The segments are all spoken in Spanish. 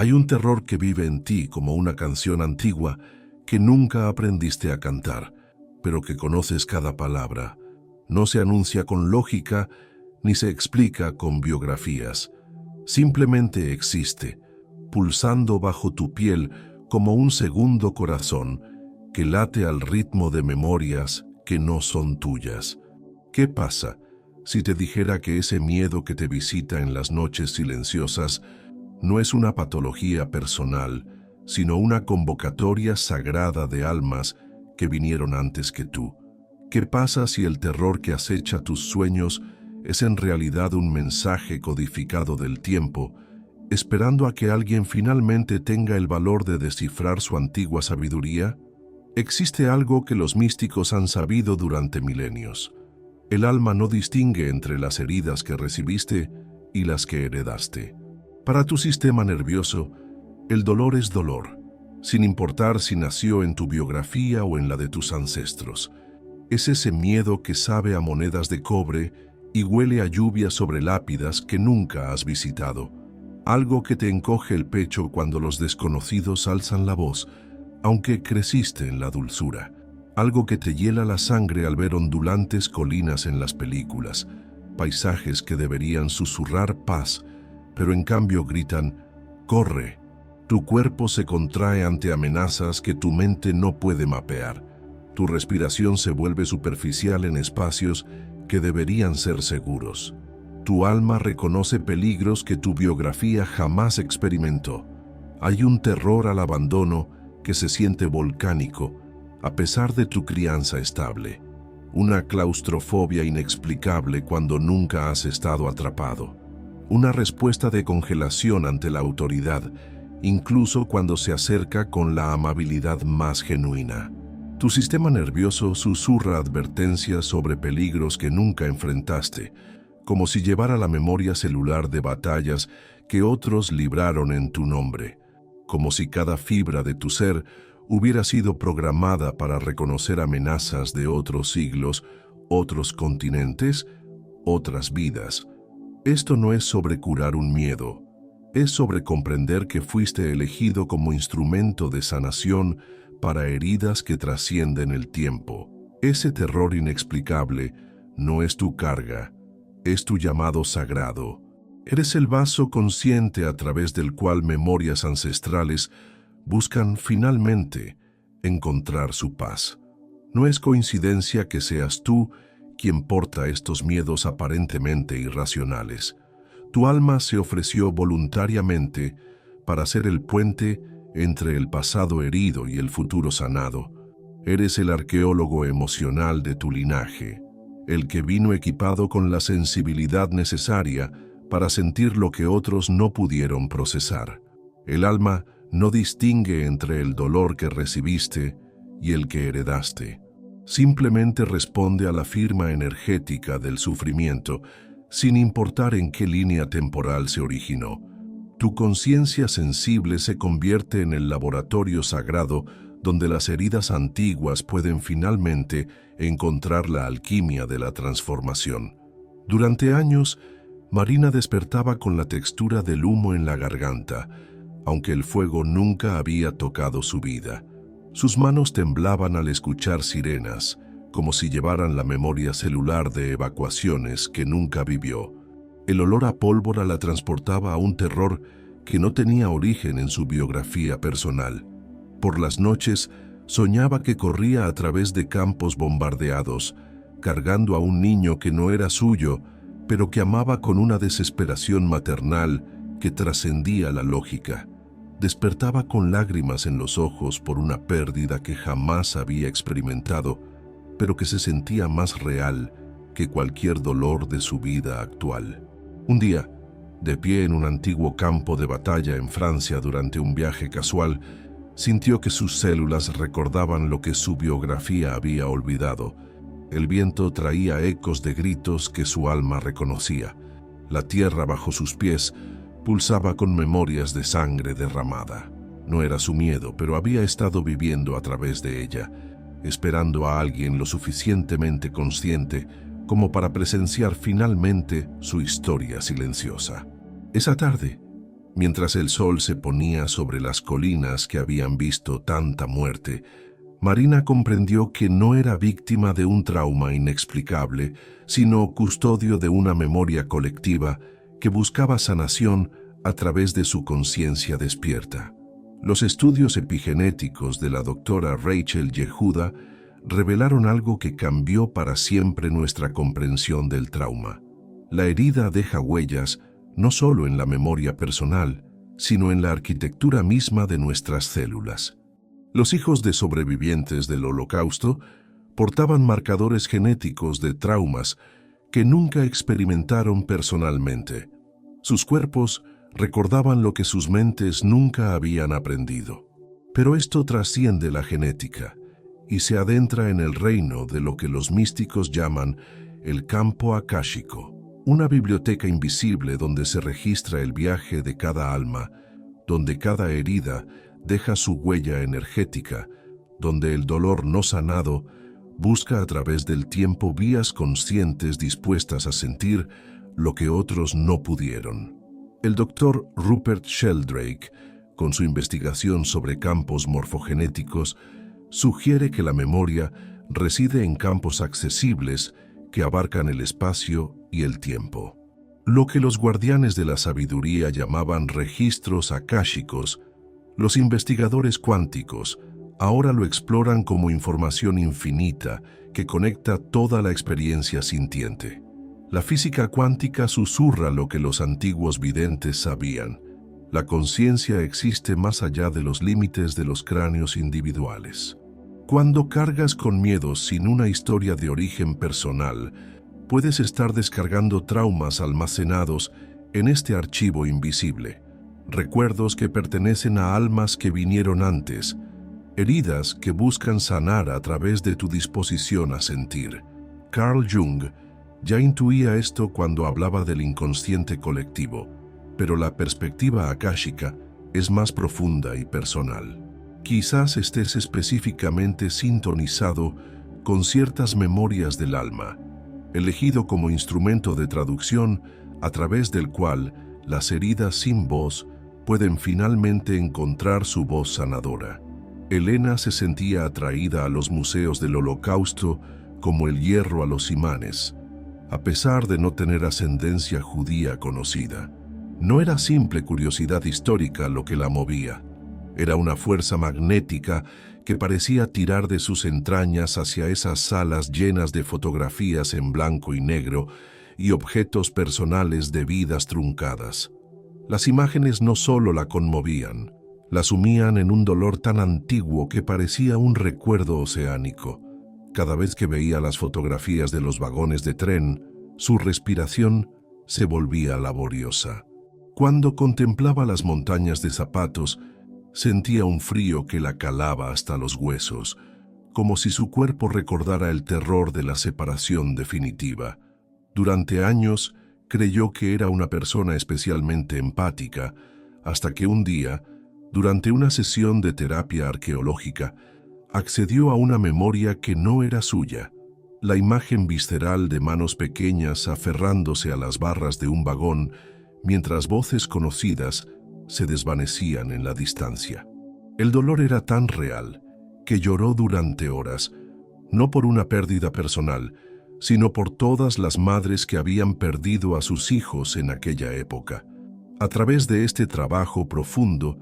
Hay un terror que vive en ti como una canción antigua que nunca aprendiste a cantar, pero que conoces cada palabra. No se anuncia con lógica ni se explica con biografías. Simplemente existe, pulsando bajo tu piel como un segundo corazón que late al ritmo de memorias que no son tuyas. ¿Qué pasa si te dijera que ese miedo que te visita en las noches silenciosas no es una patología personal, sino una convocatoria sagrada de almas que vinieron antes que tú? ¿Qué pasa si el terror que acecha tus sueños es en realidad un mensaje codificado del tiempo, esperando a que alguien finalmente tenga el valor de descifrar su antigua sabiduría? Existe algo que los místicos han sabido durante milenios. El alma no distingue entre las heridas que recibiste y las que heredaste. Para tu sistema nervioso, el dolor es dolor, sin importar si nació en tu biografía o en la de tus ancestros. Es ese miedo que sabe a monedas de cobre y huele a lluvia sobre lápidas que nunca has visitado. Algo que te encoge el pecho cuando los desconocidos alzan la voz, aunque creciste en la dulzura. Algo que te hiela la sangre al ver ondulantes colinas en las películas, paisajes que deberían susurrar paz, pero en cambio gritan, ¡corre! Tu cuerpo se contrae ante amenazas que tu mente no puede mapear. Tu respiración se vuelve superficial en espacios que deberían ser seguros. Tu alma reconoce peligros que tu biografía jamás experimentó. Hay un terror al abandono que se siente volcánico, a pesar de tu crianza estable. Una claustrofobia inexplicable cuando nunca has estado atrapado. Una respuesta de congelación ante la autoridad, incluso cuando se acerca con la amabilidad más genuina. Tu sistema nervioso susurra advertencias sobre peligros que nunca enfrentaste, como si llevara la memoria celular de batallas que otros libraron en tu nombre, como si cada fibra de tu ser hubiera sido programada para reconocer amenazas de otros siglos, otros continentes, otras vidas. Esto no es sobre curar un miedo, es sobre comprender que fuiste elegido como instrumento de sanación para heridas que trascienden el tiempo. Ese terror inexplicable no es tu carga, es tu llamado sagrado. Eres el vaso consciente a través del cual memorias ancestrales buscan finalmente encontrar su paz. No es coincidencia que seas tú quien porta estos miedos aparentemente irracionales. Tu alma se ofreció voluntariamente para ser el puente entre el pasado herido y el futuro sanado. Eres el arqueólogo emocional de tu linaje, el que vino equipado con la sensibilidad necesaria para sentir lo que otros no pudieron procesar. El alma no distingue entre el dolor que recibiste y el que heredaste. Simplemente responde a la firma energética del sufrimiento, sin importar en qué línea temporal se originó. Tu conciencia sensible se convierte en el laboratorio sagrado donde las heridas antiguas pueden finalmente encontrar la alquimia de la transformación. Durante años, Marina despertaba con la textura del humo en la garganta, aunque el fuego nunca había tocado su vida. Sus manos temblaban al escuchar sirenas, como si llevaran la memoria celular de evacuaciones que nunca vivió. El olor a pólvora la transportaba a un terror que no tenía origen en su biografía personal. Por las noches, soñaba que corría a través de campos bombardeados, cargando a un niño que no era suyo, pero que amaba con una desesperación maternal que trascendía la lógica. Despertaba con lágrimas en los ojos por una pérdida que jamás había experimentado, pero que se sentía más real que cualquier dolor de su vida actual. Un día, de pie en un antiguo campo de batalla en Francia durante un viaje casual, sintió que sus células recordaban lo que su biografía había olvidado. El viento traía ecos de gritos que su alma reconocía. La tierra bajo sus pies pulsaba con memorias de sangre derramada. No era su miedo, pero había estado viviendo a través de ella, esperando a alguien lo suficientemente consciente como para presenciar finalmente su historia silenciosa. Esa tarde, Mientras el sol se ponía sobre las colinas que habían visto tanta muerte, Marina comprendió que no era víctima de un trauma inexplicable, sino custodio de una memoria colectiva que buscaba sanación a través de su conciencia despierta. Los estudios epigenéticos de la doctora Rachel Yehuda revelaron algo que cambió para siempre nuestra comprensión del trauma. La herida deja huellas no solo en la memoria personal, sino en la arquitectura misma de nuestras células. Los hijos de sobrevivientes del Holocausto portaban marcadores genéticos de traumas que nunca experimentaron personalmente. Sus cuerpos recordaban lo que sus mentes nunca habían aprendido. Pero esto trasciende la genética y se adentra en el reino de lo que los místicos llaman el campo akáshico, una biblioteca invisible donde se registra el viaje de cada alma, donde cada herida deja su huella energética, donde el dolor no sanado busca a través del tiempo vías conscientes dispuestas a sentir lo que otros no pudieron. El doctor Rupert Sheldrake, con su investigación sobre campos morfogenéticos, sugiere que la memoria reside en campos accesibles que abarcan el espacio y el tiempo. Lo que los guardianes de la sabiduría llamaban registros akáshicos, los investigadores cuánticos ahora lo exploran como información infinita que conecta toda la experiencia sintiente. La física cuántica susurra lo que los antiguos videntes sabían. La conciencia existe más allá de los límites de los cráneos individuales. Cuando cargas con miedos sin una historia de origen personal, puedes estar descargando traumas almacenados en este archivo invisible. Recuerdos que pertenecen a almas que vinieron antes, heridas que buscan sanar a través de tu disposición a sentir. Carl Jung ya intuía esto cuando hablaba del inconsciente colectivo, pero la perspectiva akáshica es más profunda y personal. Quizás estés específicamente sintonizado con ciertas memorias del alma, elegido como instrumento de traducción a través del cual las heridas sin voz pueden finalmente encontrar su voz sanadora. Elena se sentía atraída a los museos del Holocausto como el hierro a los imanes, a pesar de no tener ascendencia judía conocida. No era simple curiosidad histórica lo que la movía. Era una fuerza magnética que parecía tirar de sus entrañas hacia esas salas llenas de fotografías en blanco y negro y objetos personales de vidas truncadas. Las imágenes no solo la conmovían, la sumían en un dolor tan antiguo que parecía un recuerdo oceánico. Cada vez que veía las fotografías de los vagones de tren, su respiración se volvía laboriosa. Cuando contemplaba las montañas de zapatos, sentía un frío que la calaba hasta los huesos, como si su cuerpo recordara el terror de la separación definitiva. Durante años, creyó que era una persona especialmente empática, hasta que un día, durante una sesión de terapia arqueológica, accedió a una memoria que no era suya. La imagen visceral de manos pequeñas aferrándose a las barras de un vagón, mientras voces conocidas se desvanecían en la distancia. El dolor era tan real que lloró durante horas, no por una pérdida personal, sino por todas las madres que habían perdido a sus hijos en aquella época. A través de este trabajo profundo,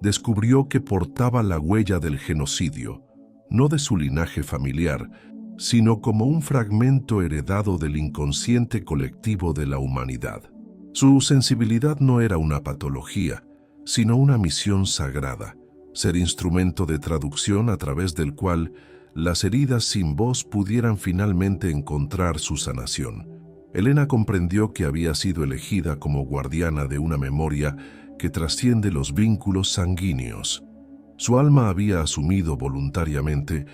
descubrió que portaba la huella del genocidio, no de su linaje familiar, sino como un fragmento heredado del inconsciente colectivo de la humanidad. Su sensibilidad no era una patología, sino una misión sagrada, ser instrumento de traducción a través del cual las heridas sin voz pudieran finalmente encontrar su sanación. Elena comprendió que había sido elegida como guardiana de una memoria que trasciende los vínculos sanguíneos. Su alma había asumido voluntariamente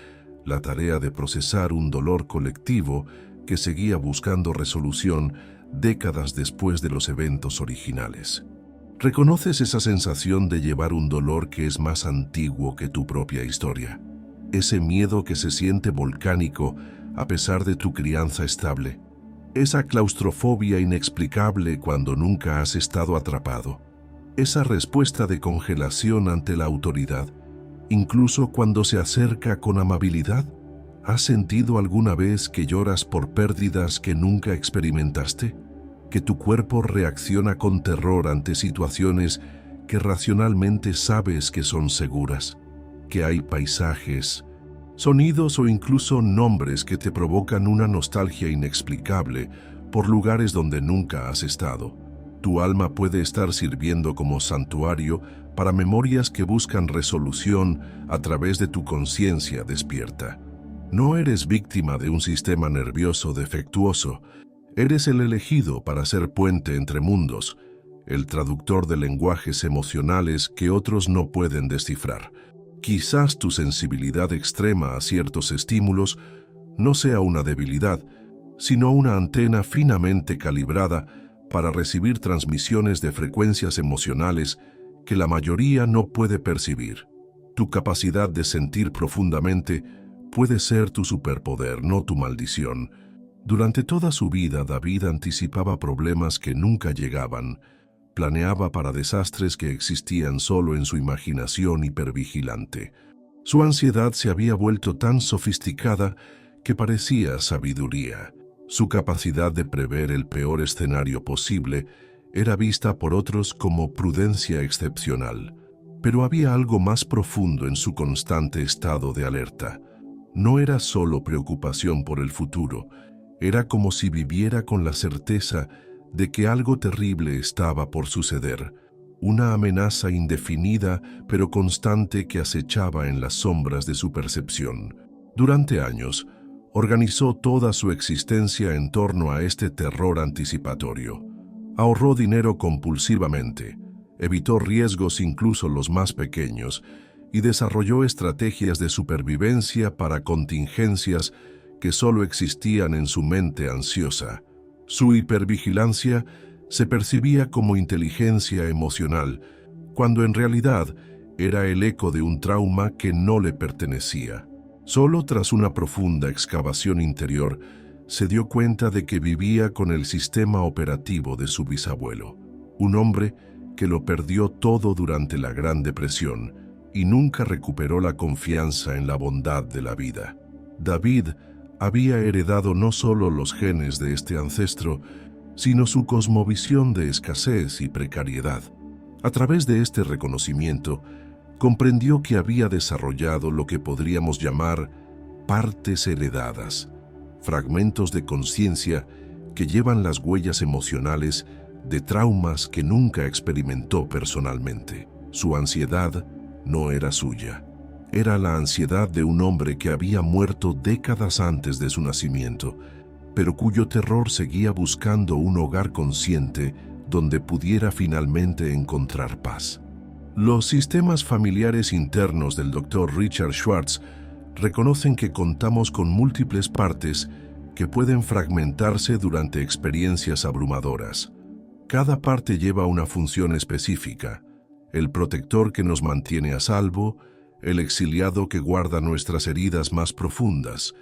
la tarea de procesar un dolor colectivo que seguía buscando resolución décadas después de los eventos originales. ¿Reconoces esa sensación de llevar un dolor que es más antiguo que tu propia historia? Ese miedo que se siente volcánico a pesar de tu crianza estable. Esa claustrofobia inexplicable cuando nunca has estado atrapado. esa respuesta de congelación ante la autoridad, incluso cuando se acerca con amabilidad. ¿Has sentido alguna vez que lloras por pérdidas que nunca experimentaste? ¿Que tu cuerpo reacciona con terror ante situaciones que racionalmente sabes que son seguras? ¿Que hay paisajes, sonidos o incluso nombres que te provocan una nostalgia inexplicable por lugares donde nunca has estado? Tu alma puede estar sirviendo como santuario para memorias que buscan resolución a través de tu conciencia despierta. No eres víctima de un sistema nervioso defectuoso. Eres el elegido para ser puente entre mundos, el traductor de lenguajes emocionales que otros no pueden descifrar. Quizás tu sensibilidad extrema a ciertos estímulos no sea una debilidad, sino una antena finamente calibrada para recibir transmisiones de frecuencias emocionales que la mayoría no puede percibir. Tu capacidad de sentir profundamente puede ser tu superpoder, no tu maldición. Durante toda su vida, David anticipaba problemas que nunca llegaban, planeaba para desastres que existían solo en su imaginación hipervigilante. Su ansiedad se había vuelto tan sofisticada que parecía sabiduría. Su capacidad de prever el peor escenario posible era vista por otros como prudencia excepcional. Pero había algo más profundo en su constante estado de alerta. No era solo preocupación por el futuro, era como si viviera con la certeza de que algo terrible estaba por suceder, una amenaza indefinida pero constante que acechaba en las sombras de su percepción. Durante años, organizó toda su existencia en torno a este terror anticipatorio. Ahorró dinero compulsivamente, evitó riesgos incluso los más pequeños, y desarrolló estrategias de supervivencia para contingencias que solo existían en su mente ansiosa. Su hipervigilancia se percibía como inteligencia emocional, cuando en realidad era el eco de un trauma que no le pertenecía. Solo tras una profunda excavación interior, se dio cuenta de que vivía con el sistema operativo de su bisabuelo, un hombre que lo perdió todo durante la Gran Depresión y nunca recuperó la confianza en la bondad de la vida. David había heredado no solo los genes de este ancestro, sino su cosmovisión de escasez y precariedad. A través de este reconocimiento, comprendió que había desarrollado lo que podríamos llamar partes heredadas, fragmentos de conciencia que llevan las huellas emocionales de traumas que nunca experimentó personalmente. Su ansiedad no era suya. Era la ansiedad de un hombre que había muerto décadas antes de su nacimiento, pero cuyo terror seguía buscando un hogar consciente donde pudiera finalmente encontrar paz. Los sistemas familiares internos del Dr. Richard Schwartz reconocen que contamos con múltiples partes que pueden fragmentarse durante experiencias abrumadoras. Cada parte lleva una función específica: el protector que nos mantiene a salvo, el exiliado que guarda nuestras heridas más profundas,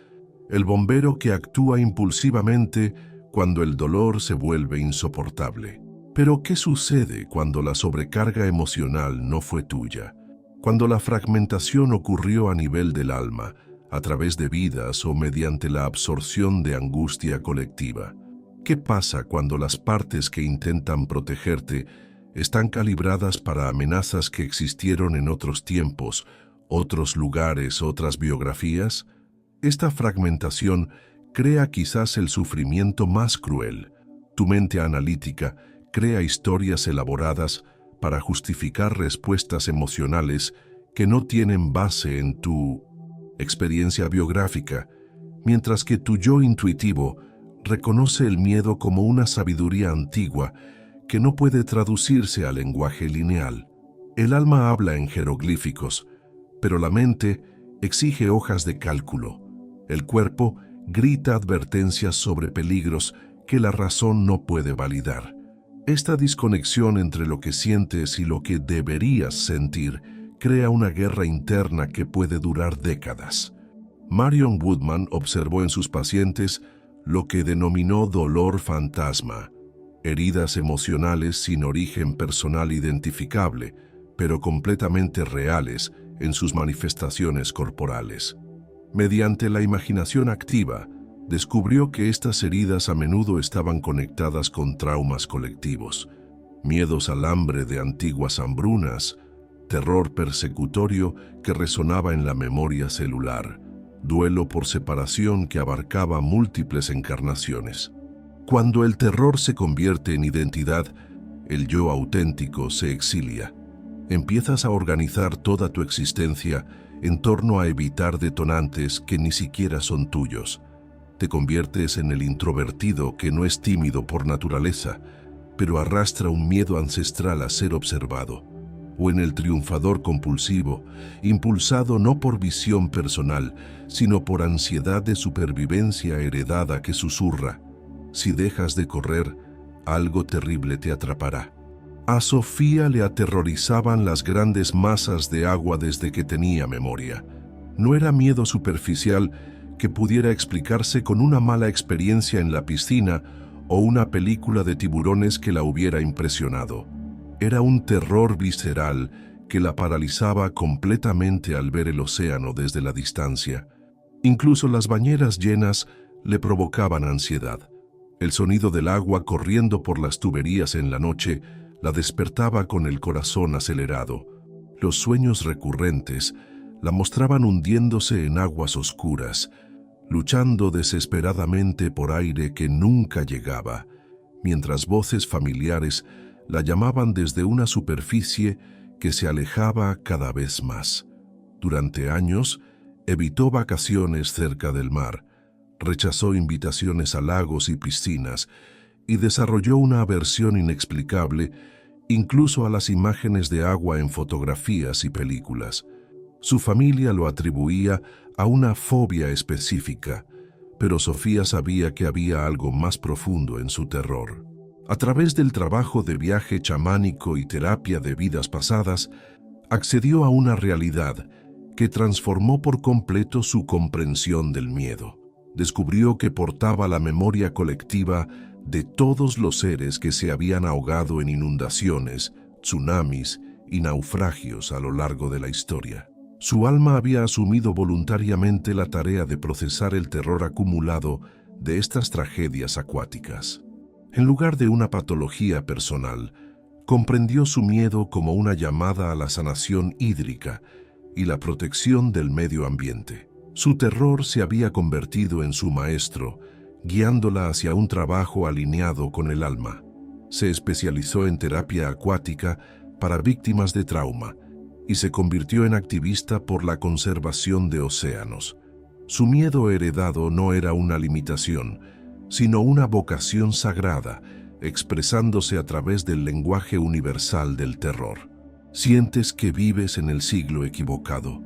el bombero que actúa impulsivamente cuando el dolor se vuelve insoportable. Pero ¿qué sucede cuando la sobrecarga emocional no fue tuya? Cuando la fragmentación ocurrió a nivel del alma, a través de vidas o mediante la absorción de angustia colectiva. ¿Qué pasa cuando las partes que intentan protegerte están calibradas para amenazas que existieron en otros tiempos, otros lugares, otras biografías? Esta fragmentación crea quizás el sufrimiento más cruel. Tu mente analítica crea historias elaboradas para justificar respuestas emocionales que no tienen base en tu experiencia biográfica, mientras que tu yo intuitivo reconoce el miedo como una sabiduría antigua que no puede traducirse al lenguaje lineal. El alma habla en jeroglíficos, pero la mente exige hojas de cálculo. El cuerpo grita advertencias sobre peligros que la razón no puede validar. Esta desconexión entre lo que sientes y lo que deberías sentir crea una guerra interna que puede durar décadas. Marion Woodman observó en sus pacientes lo que denominó dolor fantasma. heridas emocionales sin origen personal identificable, pero completamente reales en sus manifestaciones corporales. Mediante la imaginación activa, descubrió que estas heridas a menudo estaban conectadas con traumas colectivos, miedos al hambre de antiguas hambrunas, terror persecutorio que resonaba en la memoria celular, duelo por separación que abarcaba múltiples encarnaciones. Cuando el terror se convierte en identidad, el yo auténtico se exilia. Empiezas a organizar toda tu existencia en torno a evitar detonantes que ni siquiera son tuyos. Te conviertes en el introvertido que no es tímido por naturaleza, pero arrastra un miedo ancestral a ser observado, o en el triunfador compulsivo, impulsado no por visión personal, sino por ansiedad de supervivencia heredada que susurra: si dejas de correr, algo terrible te atrapará. A Sofía le aterrorizaban las grandes masas de agua desde que tenía memoria. No era miedo superficial que pudiera explicarse con una mala experiencia en la piscina o una película de tiburones que la hubiera impresionado. Era un terror visceral que la paralizaba completamente al ver el océano desde la distancia. Incluso las bañeras llenas le provocaban ansiedad. El sonido del agua corriendo por las tuberías en la noche la despertaba con el corazón acelerado. Los sueños recurrentes la mostraban hundiéndose en aguas oscuras, luchando desesperadamente por aire que nunca llegaba, mientras voces familiares la llamaban desde una superficie que se alejaba cada vez más. Durante años, evitó vacaciones cerca del mar, rechazó invitaciones a lagos y piscinas y desarrolló una aversión inexplicable incluso a las imágenes de agua en fotografías y películas. Su familia lo atribuía a una fobia específica, pero Sofía sabía que había algo más profundo en su terror. A través del trabajo de viaje chamánico y terapia de vidas pasadas, accedió a una realidad que transformó por completo su comprensión del miedo. Descubrió que portaba la memoria colectiva de todos los seres que se habían ahogado en inundaciones, tsunamis y naufragios a lo largo de la historia. Su alma había asumido voluntariamente la tarea de procesar el terror acumulado de estas tragedias acuáticas. En lugar de una patología personal, comprendió su miedo como una llamada a la sanación hídrica y la protección del medio ambiente. Su terror se había convertido en su maestro, guiándola hacia un trabajo alineado con el alma. Se especializó en terapia acuática para víctimas de trauma y se convirtió en activista por la conservación de océanos. Su miedo heredado no era una limitación, sino una vocación sagrada, expresándose a través del lenguaje universal del terror. Sientes que vives en el siglo equivocado,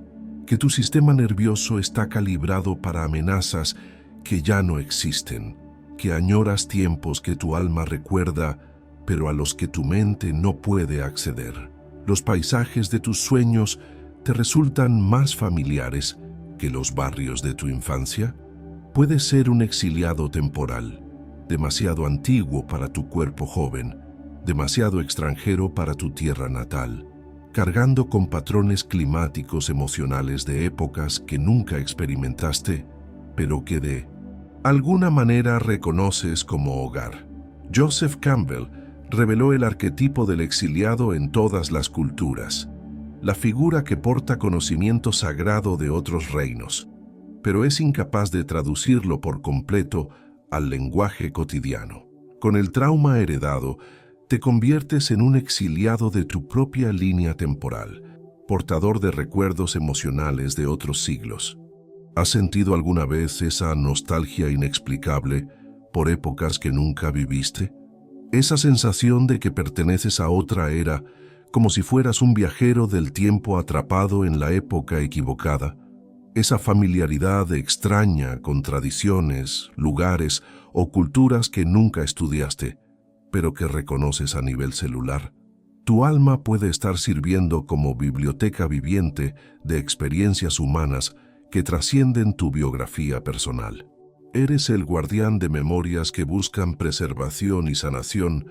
que tu sistema nervioso está calibrado para amenazas que ya no existen, que añoras tiempos que tu alma recuerda, pero a los que tu mente no puede acceder. Los paisajes de tus sueños te resultan más familiares que los barrios de tu infancia. Puedes ser un exiliado temporal, demasiado antiguo para tu cuerpo joven, demasiado extranjero para tu tierra natal, cargando con patrones climáticos emocionales de épocas que nunca experimentaste, pero que de alguna manera reconoces como hogar. Joseph Campbell reveló el arquetipo del exiliado en todas las culturas, la figura que porta conocimiento sagrado de otros reinos, pero es incapaz de traducirlo por completo al lenguaje cotidiano. Con el trauma heredado, te conviertes en un exiliado de tu propia línea temporal, portador de recuerdos emocionales de otros siglos. ¿Has sentido alguna vez esa nostalgia inexplicable por épocas que nunca viviste? Esa sensación de que perteneces a otra era, como si fueras un viajero del tiempo atrapado en la época equivocada. Esa familiaridad extraña con tradiciones, lugares o culturas que nunca estudiaste, pero que reconoces a nivel celular. Tu alma puede estar sirviendo como biblioteca viviente de experiencias humanas que trascienden tu biografía personal. Eres el guardián de memorias que buscan preservación y sanación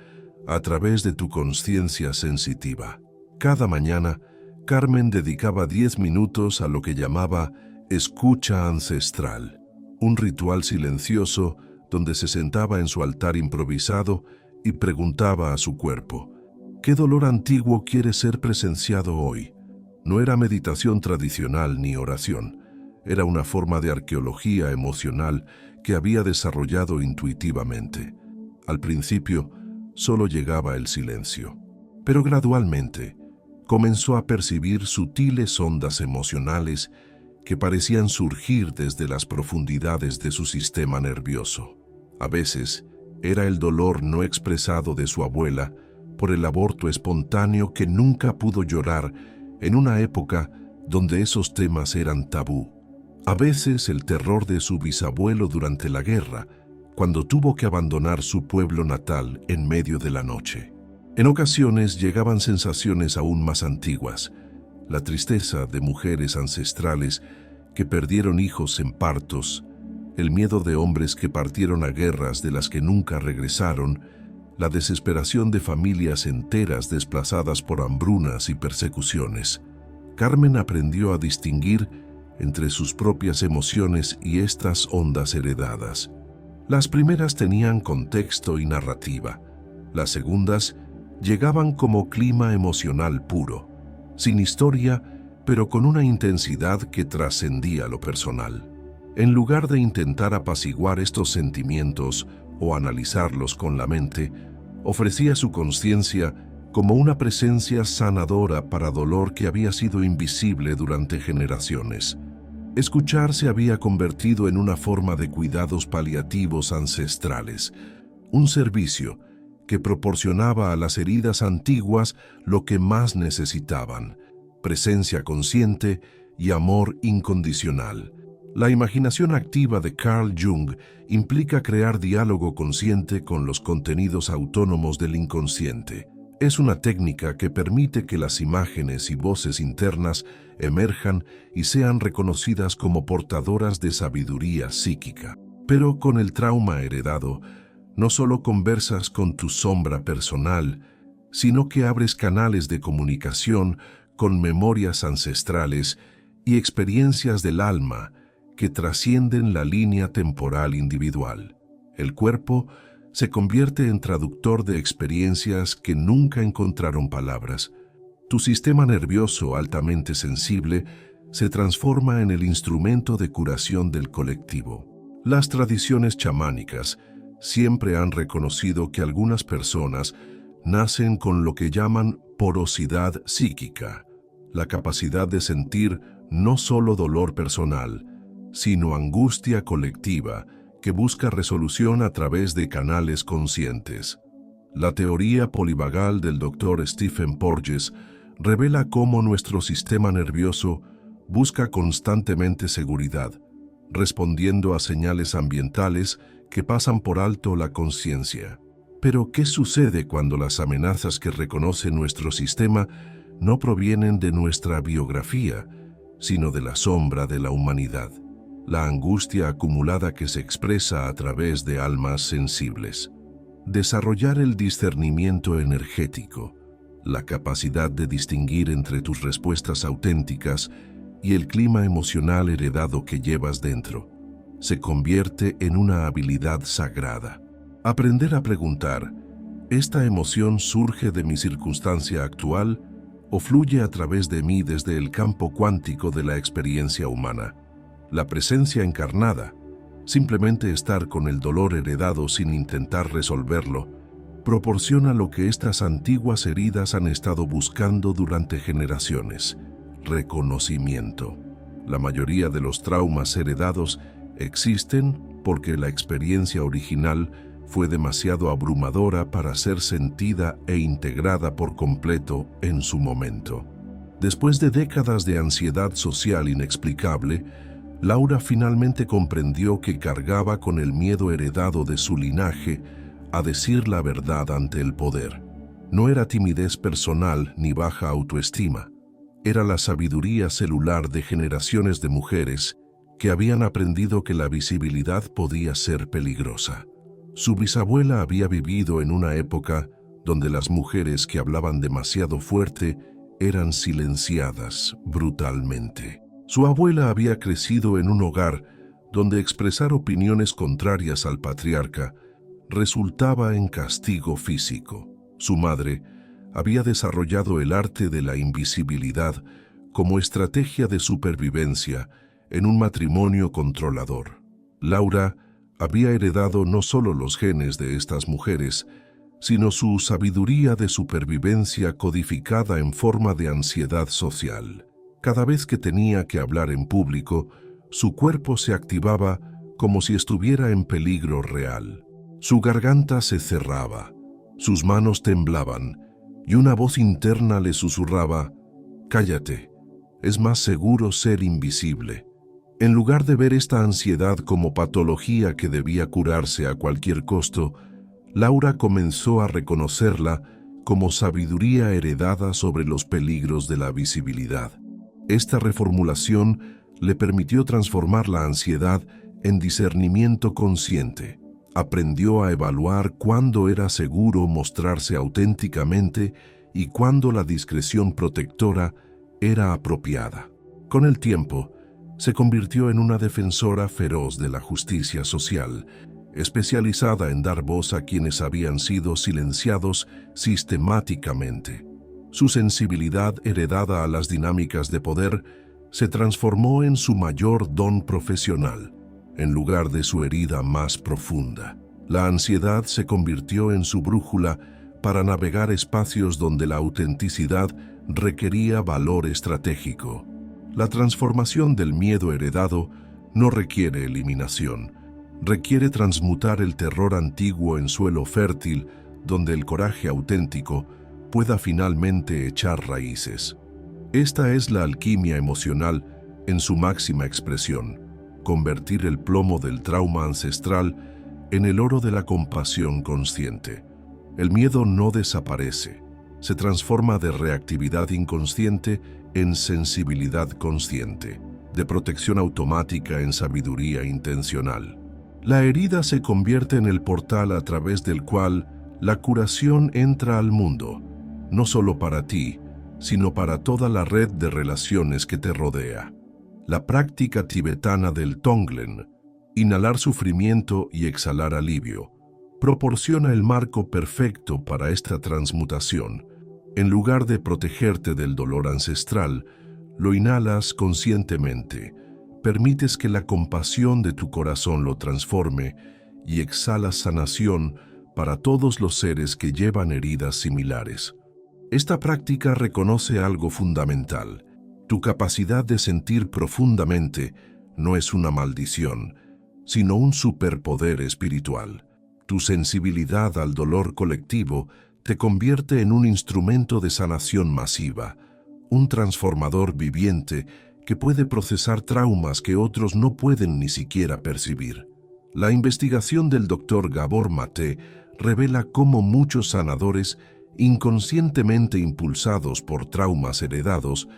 a través de tu conciencia sensitiva. Cada mañana, Carmen dedicaba 10 minutos a lo que llamaba escucha ancestral, un ritual silencioso donde se sentaba en su altar improvisado y preguntaba a su cuerpo, ¿qué dolor antiguo quiere ser presenciado hoy? No era meditación tradicional ni oración, era una forma de arqueología emocional que había desarrollado intuitivamente. Al principio, solo llegaba el silencio, pero gradualmente comenzó a percibir sutiles ondas emocionales que parecían surgir desde las profundidades de su sistema nervioso. A veces, era el dolor no expresado de su abuela por el aborto espontáneo que nunca pudo llorar en una época donde esos temas eran tabú. A veces el terror de su bisabuelo durante la guerra, cuando tuvo que abandonar su pueblo natal en medio de la noche. En ocasiones llegaban sensaciones aún más antiguas, la tristeza de mujeres ancestrales que perdieron hijos en partos, el miedo de hombres que partieron a guerras de las que nunca regresaron, la desesperación de familias enteras desplazadas por hambrunas y persecuciones. Carmen aprendió a distinguir entre sus propias emociones y estas ondas heredadas. Las primeras tenían contexto y narrativa. Las segundas llegaban como clima emocional puro, sin historia, pero con una intensidad que trascendía lo personal. En lugar de intentar apaciguar estos sentimientos o analizarlos con la mente, ofrecía su conciencia como una presencia sanadora para dolor que había sido invisible durante generaciones. Escuchar se había convertido en una forma de cuidados paliativos ancestrales, un servicio que proporcionaba a las heridas antiguas lo que más necesitaban: presencia consciente y amor incondicional. La imaginación activa de Carl Jung implica crear diálogo consciente con los contenidos autónomos del inconsciente. Es una técnica que permite que las imágenes y voces internas emerjan y sean reconocidas como portadoras de sabiduría psíquica. Pero con el trauma heredado, no solo conversas con tu sombra personal, sino que abres canales de comunicación con memorias ancestrales y experiencias del alma que trascienden la línea temporal individual. El cuerpo se convierte en traductor de experiencias que nunca encontraron palabras. Tu sistema nervioso altamente sensible se transforma en el instrumento de curación del colectivo. Las tradiciones chamánicas siempre han reconocido que algunas personas nacen con lo que llaman porosidad psíquica, la capacidad de sentir no solo dolor personal, sino angustia colectiva que busca resolución a través de canales conscientes. La teoría polivagal del Dr. Stephen Porges revela cómo nuestro sistema nervioso busca constantemente seguridad, respondiendo a señales ambientales que pasan por alto la conciencia. Pero, ¿qué sucede cuando las amenazas que reconoce nuestro sistema no provienen de nuestra biografía, sino de la sombra de la humanidad? La angustia acumulada que se expresa a través de almas sensibles. Desarrollar el discernimiento energético, la capacidad de distinguir entre tus respuestas auténticas y el clima emocional heredado que llevas dentro, se convierte en una habilidad sagrada. Aprender a preguntar, ¿esta emoción surge de mi circunstancia actual o fluye a través de mí desde el campo cuántico de la experiencia humana? La presencia encarnada, simplemente estar con el dolor heredado sin intentar resolverlo, proporciona lo que estas antiguas heridas han estado buscando durante generaciones: reconocimiento. La mayoría de los traumas heredados existen porque la experiencia original fue demasiado abrumadora para ser sentida e integrada por completo en su momento. Después de décadas de ansiedad social inexplicable, Laura finalmente comprendió que cargaba con el miedo heredado de su linaje a decir la verdad ante el poder. No era timidez personal ni baja autoestima, era la sabiduría celular de generaciones de mujeres que habían aprendido que la visibilidad podía ser peligrosa. Su bisabuela había vivido en una época donde las mujeres que hablaban demasiado fuerte eran silenciadas brutalmente. Su abuela había crecido en un hogar donde expresar opiniones contrarias al patriarca resultaba en castigo físico. Su madre había desarrollado el arte de la invisibilidad como estrategia de supervivencia en un matrimonio controlador. Laura había heredado no solo los genes de estas mujeres, sino su sabiduría de supervivencia codificada en forma de ansiedad social. Cada vez que tenía que hablar en público, su cuerpo se activaba como si estuviera en peligro real. Su garganta se cerraba, sus manos temblaban, y una voz interna le susurraba: «Cállate, es más seguro ser invisible». En lugar de ver esta ansiedad como patología que debía curarse a cualquier costo, Laura comenzó a reconocerla como sabiduría heredada sobre los peligros de la visibilidad. Esta reformulación le permitió transformar la ansiedad en discernimiento consciente. Aprendió a evaluar cuándo era seguro mostrarse auténticamente y cuándo la discreción protectora era apropiada. Con el tiempo, se convirtió en una defensora feroz de la justicia social, especializada en dar voz a quienes habían sido silenciados sistemáticamente. Su sensibilidad heredada a las dinámicas de poder se transformó en su mayor don profesional, en lugar de su herida más profunda. La ansiedad se convirtió en su brújula para navegar espacios donde la autenticidad requería valor estratégico. La transformación del miedo heredado no requiere eliminación, requiere transmutar el terror antiguo en suelo fértil donde el coraje auténtico pueda finalmente echar raíces. Esta es la alquimia emocional en su máxima expresión: convertir el plomo del trauma ancestral en el oro de la compasión consciente. El miedo no desaparece, se transforma de reactividad inconsciente en sensibilidad consciente, de protección automática en sabiduría intencional. La herida se convierte en el portal a través del cual la curación entra al mundo, no solo para ti, sino para toda la red de relaciones que te rodea. La práctica tibetana del Tonglen, inhalar sufrimiento y exhalar alivio, proporciona el marco perfecto para esta transmutación. En lugar de protegerte del dolor ancestral, lo inhalas conscientemente, permites que la compasión de tu corazón lo transforme y exhalas sanación para todos los seres que llevan heridas similares. Esta práctica reconoce algo fundamental: tu capacidad de sentir profundamente no es una maldición, sino un superpoder espiritual. Tu sensibilidad al dolor colectivo te convierte en un instrumento de sanación masiva, un transformador viviente que puede procesar traumas que otros no pueden ni siquiera percibir. La investigación del Dr. Gabor Mate revela cómo muchos sanadores, inconscientemente impulsados por traumas heredados,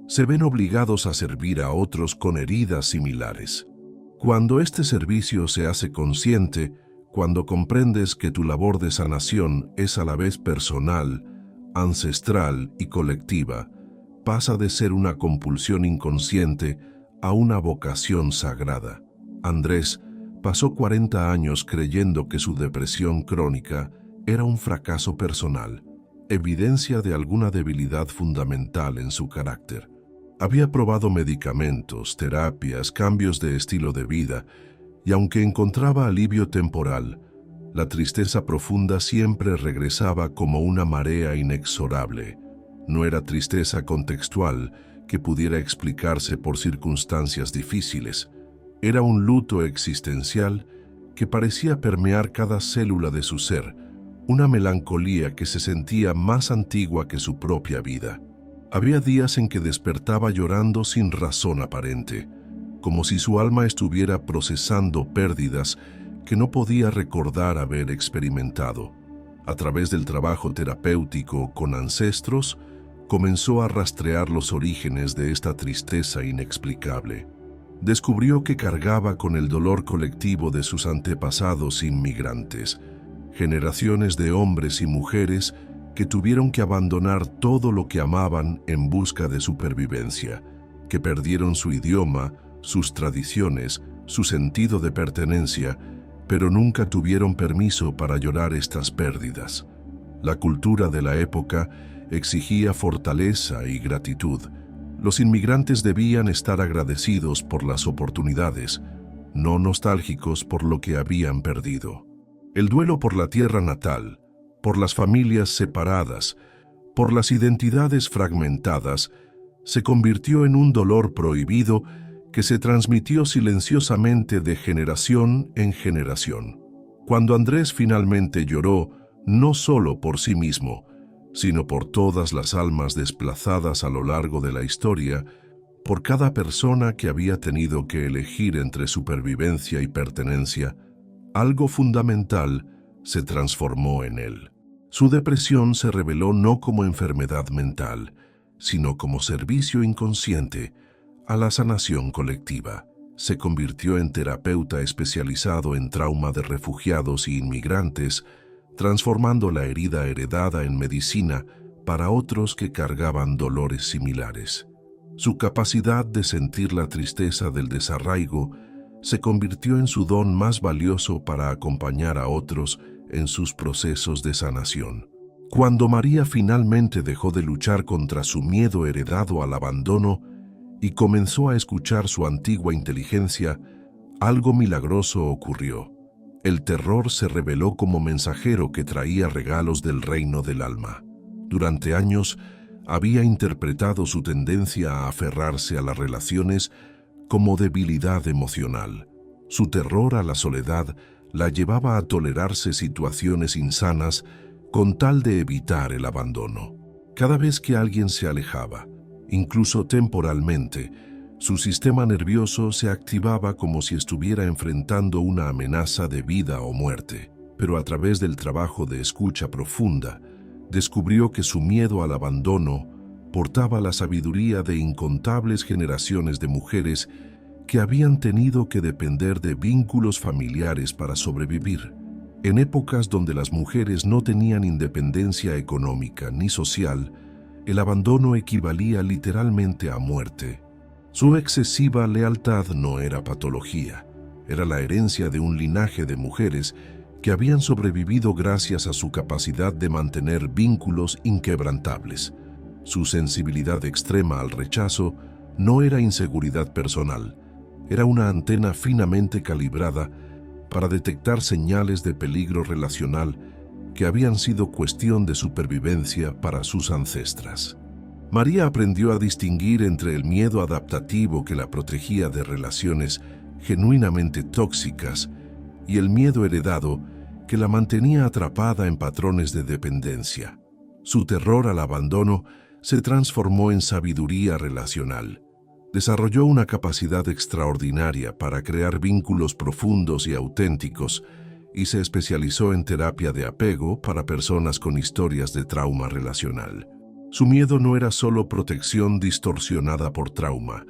se ven obligados a servir a otros con heridas similares. Cuando este servicio se hace consciente, cuando comprendes que tu labor de sanación es a la vez personal, ancestral y colectiva, pasa de ser una compulsión inconsciente a una vocación sagrada. Andrés pasó 40 años creyendo que su depresión crónica era un fracaso personal, evidencia de alguna debilidad fundamental en su carácter. Había probado medicamentos, terapias, cambios de estilo de vida, y aunque encontraba alivio temporal, la tristeza profunda siempre regresaba como una marea inexorable. No era tristeza contextual que pudiera explicarse por circunstancias difíciles. Era un luto existencial que parecía permear cada célula de su ser, una melancolía que se sentía más antigua que su propia vida. Había días en que despertaba llorando sin razón aparente, como si su alma estuviera procesando pérdidas que no podía recordar haber experimentado. A través del trabajo terapéutico con ancestros, comenzó a rastrear los orígenes de esta tristeza inexplicable. descubrió que cargaba con el dolor colectivo de sus antepasados inmigrantes, generaciones de hombres y mujeres que tuvieron que abandonar todo lo que amaban en busca de supervivencia, que perdieron su idioma, sus tradiciones, su sentido de pertenencia, pero nunca tuvieron permiso para llorar estas pérdidas. La cultura de la época exigía fortaleza y gratitud. Los inmigrantes debían estar agradecidos por las oportunidades, no nostálgicos por lo que habían perdido. El duelo por la tierra natal, por las familias separadas, por las identidades fragmentadas, se convirtió en un dolor prohibido que se transmitió silenciosamente de generación en generación. Cuando Andrés finalmente lloró, no solo por sí mismo, sino por todas las almas desplazadas a lo largo de la historia, por cada persona que había tenido que elegir entre supervivencia y pertenencia, algo fundamental se transformó en él. Su depresión se reveló no como enfermedad mental, sino como servicio inconsciente a la sanación colectiva. Se convirtió en terapeuta especializado en trauma de refugiados y inmigrantes, transformando la herida heredada en medicina para otros que cargaban dolores similares. Su capacidad de sentir la tristeza del desarraigo se convirtió en su don más valioso para acompañar a otros en sus procesos de sanación. Cuando María finalmente dejó de luchar contra su miedo heredado al abandono y comenzó a escuchar su antigua inteligencia, algo milagroso ocurrió. El terror se reveló como mensajero que traía regalos del reino del alma. Durante años, había interpretado su tendencia a aferrarse a las relaciones como debilidad emocional. Su terror a la soledad la llevaba a tolerarse situaciones insanas con tal de evitar el abandono. Cada vez que alguien se alejaba, incluso temporalmente, su sistema nervioso se activaba como si estuviera enfrentando una amenaza de vida o muerte. Pero a través del trabajo de escucha profunda, descubrió que su miedo al abandono portaba la sabiduría de incontables generaciones de mujeres que habían tenido que depender de vínculos familiares para sobrevivir. En épocas donde las mujeres no tenían independencia económica ni social, el abandono equivalía literalmente a muerte. Su excesiva lealtad no era patología, era la herencia de un linaje de mujeres que habían sobrevivido gracias a su capacidad de mantener vínculos inquebrantables. Su sensibilidad extrema al rechazo no era inseguridad personal, era una antena finamente calibrada para detectar señales de peligro relacional que habían sido cuestión de supervivencia para sus ancestras. María aprendió a distinguir entre el miedo adaptativo que la protegía de relaciones genuinamente tóxicas y el miedo heredado que la mantenía atrapada en patrones de dependencia. Su terror al abandono se transformó en sabiduría relacional. Desarrolló una capacidad extraordinaria para crear vínculos profundos y auténticos y se especializó en terapia de apego para personas con historias de trauma relacional. Su miedo no era solo protección distorsionada por trauma,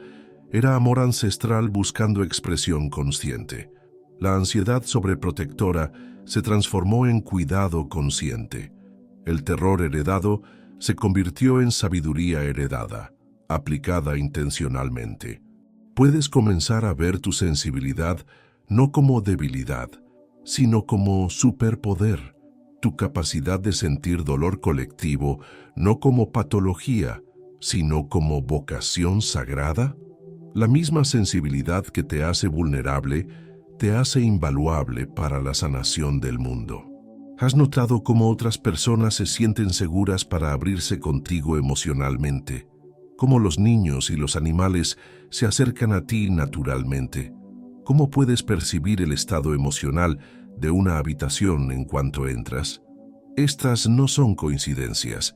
era amor ancestral buscando expresión consciente. La ansiedad sobreprotectora se transformó en cuidado consciente. El terror heredado se convirtió en sabiduría heredada, aplicada intencionalmente. Puedes comenzar a ver tu sensibilidad no como debilidad, sino como superpoder. Tu capacidad de sentir dolor colectivo no como patología, sino como vocación sagrada. La misma sensibilidad que te hace vulnerable, te hace invaluable para la sanación del mundo. ¿Has notado cómo otras personas se sienten seguras para abrirse contigo emocionalmente? Cómo los niños y los animales se acercan a ti naturalmente. ¿Cómo puedes percibir el estado emocional de una habitación en cuanto entras? Estas no son coincidencias,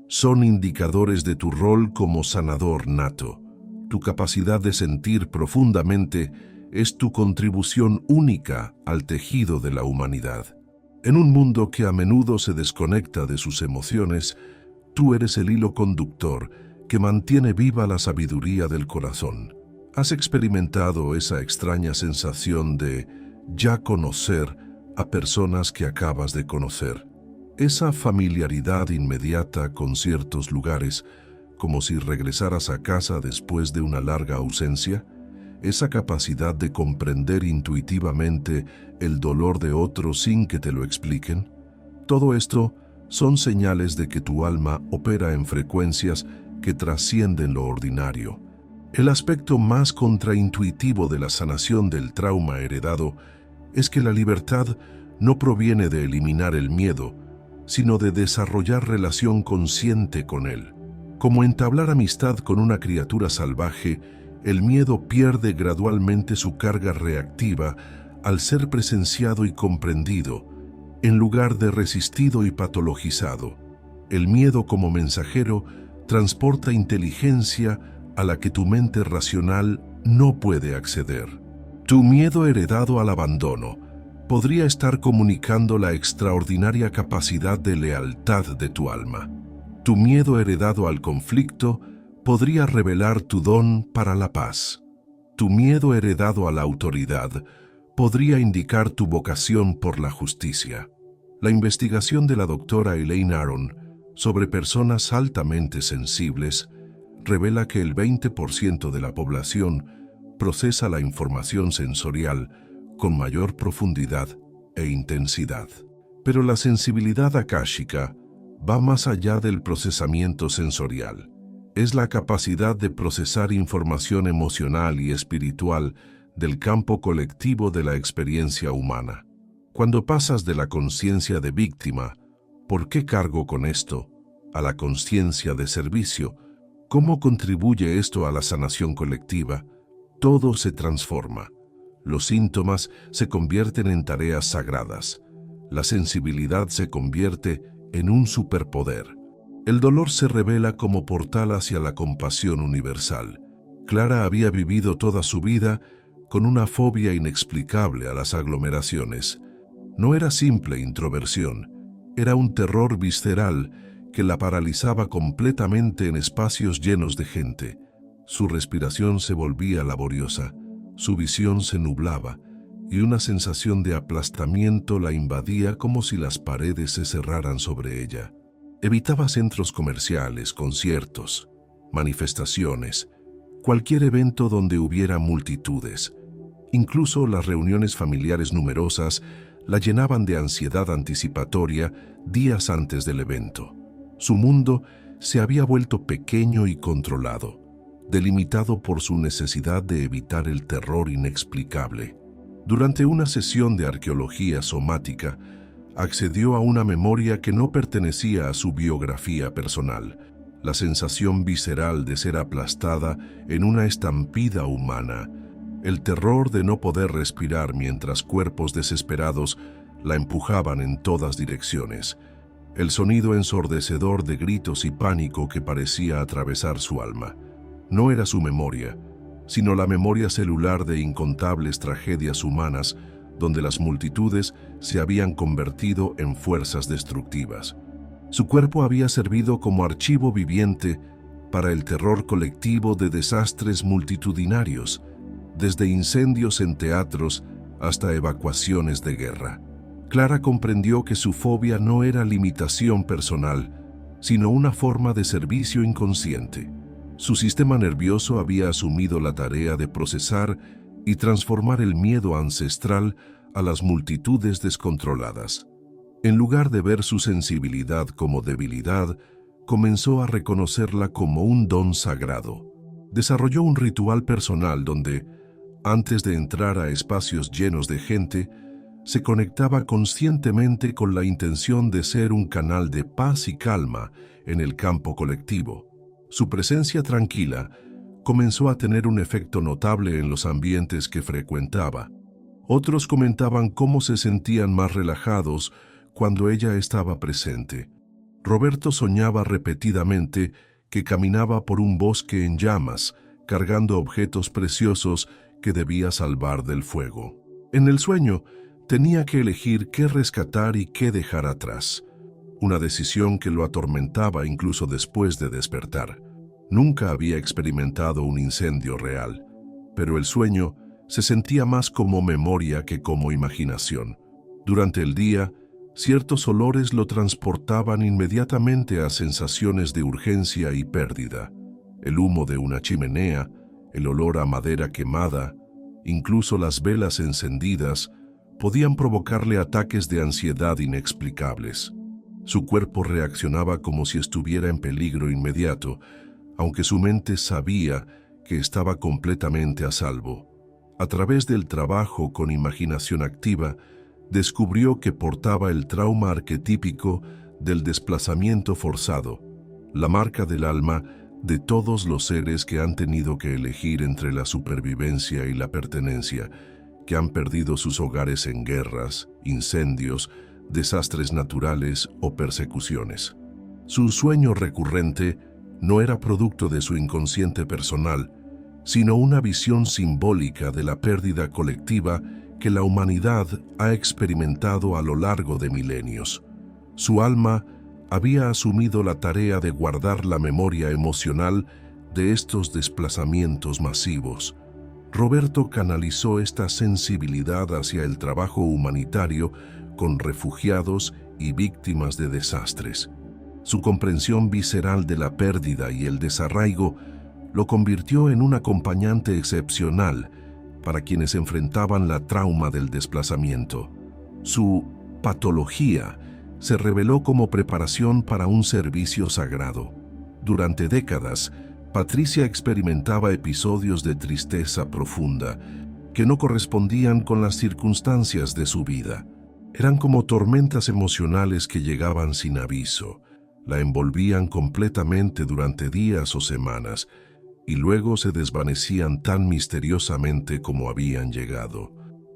son indicadores de tu rol como sanador nato. Tu capacidad de sentir profundamente es tu contribución única al tejido de la humanidad. En un mundo que a menudo se desconecta de sus emociones, tú eres el hilo conductor que mantiene viva la sabiduría del corazón. ¿Has experimentado esa extraña sensación de ya conocer a personas que acabas de conocer? Esa familiaridad inmediata con ciertos lugares, como si regresaras a casa después de una larga ausencia. Esa capacidad de comprender intuitivamente el dolor de otros sin que te lo expliquen. Todo esto son señales de que tu alma opera en frecuencias que trascienden lo ordinario. El aspecto más contraintuitivo de la sanación del trauma heredado es que la libertad no proviene de eliminar el miedo, sino de desarrollar relación consciente con él. Como entablar amistad con una criatura salvaje, el miedo pierde gradualmente su carga reactiva al ser presenciado y comprendido, en lugar de resistido y patologizado. El miedo como mensajero transporta inteligencia a la que tu mente racional no puede acceder. Tu miedo heredado al abandono podría estar comunicando la extraordinaria capacidad de lealtad de tu alma. Tu miedo heredado al conflicto podría revelar tu don para la paz. Tu miedo heredado a la autoridad podría indicar tu vocación por la justicia. La investigación de la doctora Elaine Aron sobre personas altamente sensibles revela que el 20% de la población procesa la información sensorial con mayor profundidad e intensidad. Pero la sensibilidad akáshica va más allá del procesamiento sensorial. Es la capacidad de procesar información emocional y espiritual del campo colectivo de la experiencia humana. Cuando pasas de la conciencia de víctima, ¿por qué cargo con esto?, a la conciencia de servicio, ¿cómo contribuye esto a la sanación colectiva? Todo se transforma. Los síntomas se convierten en tareas sagradas. La sensibilidad se convierte en un superpoder. El dolor se revela como portal hacia la compasión universal. Clara había vivido toda su vida con una fobia inexplicable a las aglomeraciones. No era simple introversión, era un terror visceral que la paralizaba completamente en espacios llenos de gente. Su respiración se volvía laboriosa, su visión se nublaba y una sensación de aplastamiento la invadía como si las paredes se cerraran sobre ella. Evitaba centros comerciales, conciertos, manifestaciones, cualquier evento donde hubiera multitudes. Incluso las reuniones familiares numerosas la llenaban de ansiedad anticipatoria días antes del evento. Su mundo se había vuelto pequeño y controlado, delimitado por su necesidad de evitar el terror inexplicable. Durante una sesión de arqueología somática, accedió a una memoria que no pertenecía a su biografía personal, la sensación visceral de ser aplastada en una estampida humana, el terror de no poder respirar mientras cuerpos desesperados la empujaban en todas direcciones, el sonido ensordecedor de gritos y pánico que parecía atravesar su alma. No era su memoria, sino la memoria celular de incontables tragedias humanas donde las multitudes se habían convertido en fuerzas destructivas. Su cuerpo había servido como archivo viviente para el terror colectivo de desastres multitudinarios, desde incendios en teatros hasta evacuaciones de guerra. Clara comprendió que su fobia no era limitación personal, sino una forma de servicio inconsciente. Su sistema nervioso había asumido la tarea de procesar y transformar el miedo ancestral a las multitudes descontroladas. En lugar de ver su sensibilidad como debilidad, comenzó a reconocerla como un don sagrado. Desarrolló un ritual personal donde, antes de entrar a espacios llenos de gente, se conectaba conscientemente con la intención de ser un canal de paz y calma en el campo colectivo. Su presencia tranquila comenzó a tener un efecto notable en los ambientes que frecuentaba. Otros comentaban cómo se sentían más relajados cuando ella estaba presente. Roberto soñaba repetidamente que caminaba por un bosque en llamas, cargando objetos preciosos que debía salvar del fuego. En el sueño, tenía que elegir qué rescatar y qué dejar atrás, una decisión que lo atormentaba incluso después de despertar. Nunca había experimentado un incendio real, pero el sueño se sentía más como memoria que como imaginación. Durante el día, ciertos olores lo transportaban inmediatamente a sensaciones de urgencia y pérdida. El humo de una chimenea, el olor a madera quemada, incluso las velas encendidas, podían provocarle ataques de ansiedad inexplicables. Su cuerpo reaccionaba como si estuviera en peligro inmediato, aunque su mente sabía que estaba completamente a salvo. A través del trabajo con imaginación activa, descubrió que portaba el trauma arquetípico del desplazamiento forzado, la marca del alma de todos los seres que han tenido que elegir entre la supervivencia y la pertenencia, que han perdido sus hogares en guerras, incendios, desastres naturales o persecuciones. Su sueño recurrente no era producto de su inconsciente personal, sino una visión simbólica de la pérdida colectiva que la humanidad ha experimentado a lo largo de milenios. Su alma había asumido la tarea de guardar la memoria emocional de estos desplazamientos masivos. Roberto canalizó esta sensibilidad hacia el trabajo humanitario con refugiados y víctimas de desastres. Su comprensión visceral de la pérdida y el desarraigo lo convirtió en un acompañante excepcional para quienes enfrentaban la trauma del desplazamiento. Su patología se reveló como preparación para un servicio sagrado. Durante décadas, Patricia experimentaba episodios de tristeza profunda que no correspondían con las circunstancias de su vida. Eran como tormentas emocionales que llegaban sin aviso, la envolvían completamente durante días o semanas y luego se desvanecían tan misteriosamente como habían llegado.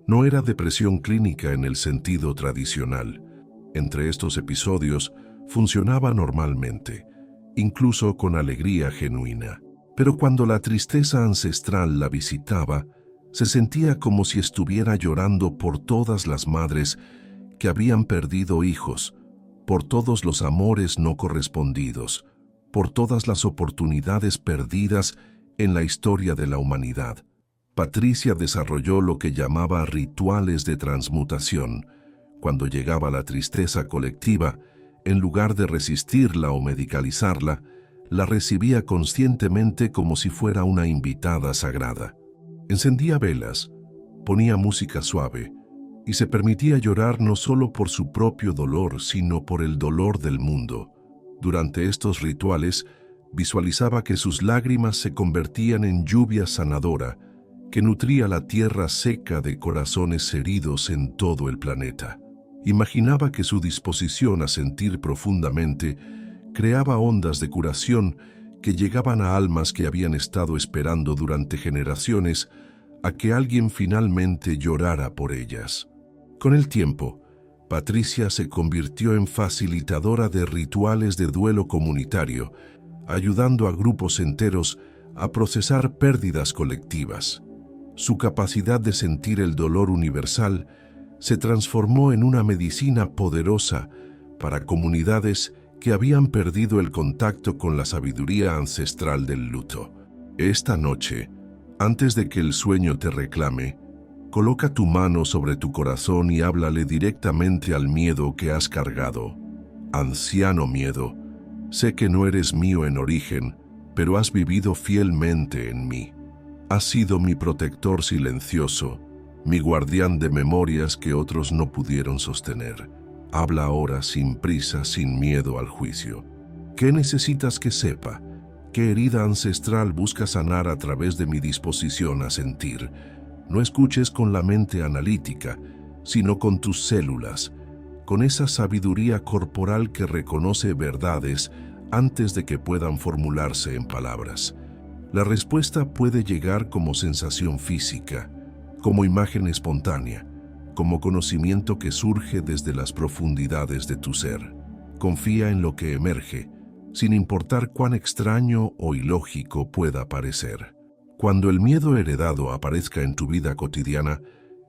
No era depresión clínica en el sentido tradicional. Entre estos episodios funcionaba normalmente, incluso con alegría genuina. Pero cuando la tristeza ancestral la visitaba, se sentía como si estuviera llorando por todas las madres que habían perdido hijos, por todos los amores no correspondidos, por todas las oportunidades perdidas en la historia de la humanidad. Patricia desarrolló lo que llamaba rituales de transmutación. Cuando llegaba la tristeza colectiva, en lugar de resistirla o medicalizarla, la recibía conscientemente como si fuera una invitada sagrada. Encendía velas, ponía música suave y se permitía llorar no solo por su propio dolor, sino por el dolor del mundo. Durante estos rituales, visualizaba que sus lágrimas se convertían en lluvia sanadora, que nutría la tierra seca de corazones heridos en todo el planeta. Imaginaba que su disposición a sentir profundamente creaba ondas de curación que llegaban a almas que habían estado esperando durante generaciones a que alguien finalmente llorara por ellas. Con el tiempo, Patricia se convirtió en facilitadora de rituales de duelo comunitario, ayudando a grupos enteros a procesar pérdidas colectivas. Su capacidad de sentir el dolor universal se transformó en una medicina poderosa para comunidades que habían perdido el contacto con la sabiduría ancestral del luto. Esta noche, antes de que el sueño te reclame, coloca tu mano sobre tu corazón y háblale directamente al miedo que has cargado. Anciano miedo, sé que no eres mío en origen, pero has vivido fielmente en mí. Has sido mi protector silencioso, mi guardián de memorias que otros no pudieron sostener. Habla ahora sin prisa, sin miedo al juicio. ¿Qué necesitas que sepa? ¿Qué herida ancestral busca sanar a través de mi disposición a sentir? No escuches con la mente analítica, sino con tus células, con esa sabiduría corporal que reconoce verdades antes de que puedan formularse en palabras. La respuesta puede llegar como sensación física, como imagen espontánea, como conocimiento que surge desde las profundidades de tu ser. Confía en lo que emerge, sin importar cuán extraño o ilógico pueda parecer. Cuando el miedo heredado aparezca en tu vida cotidiana,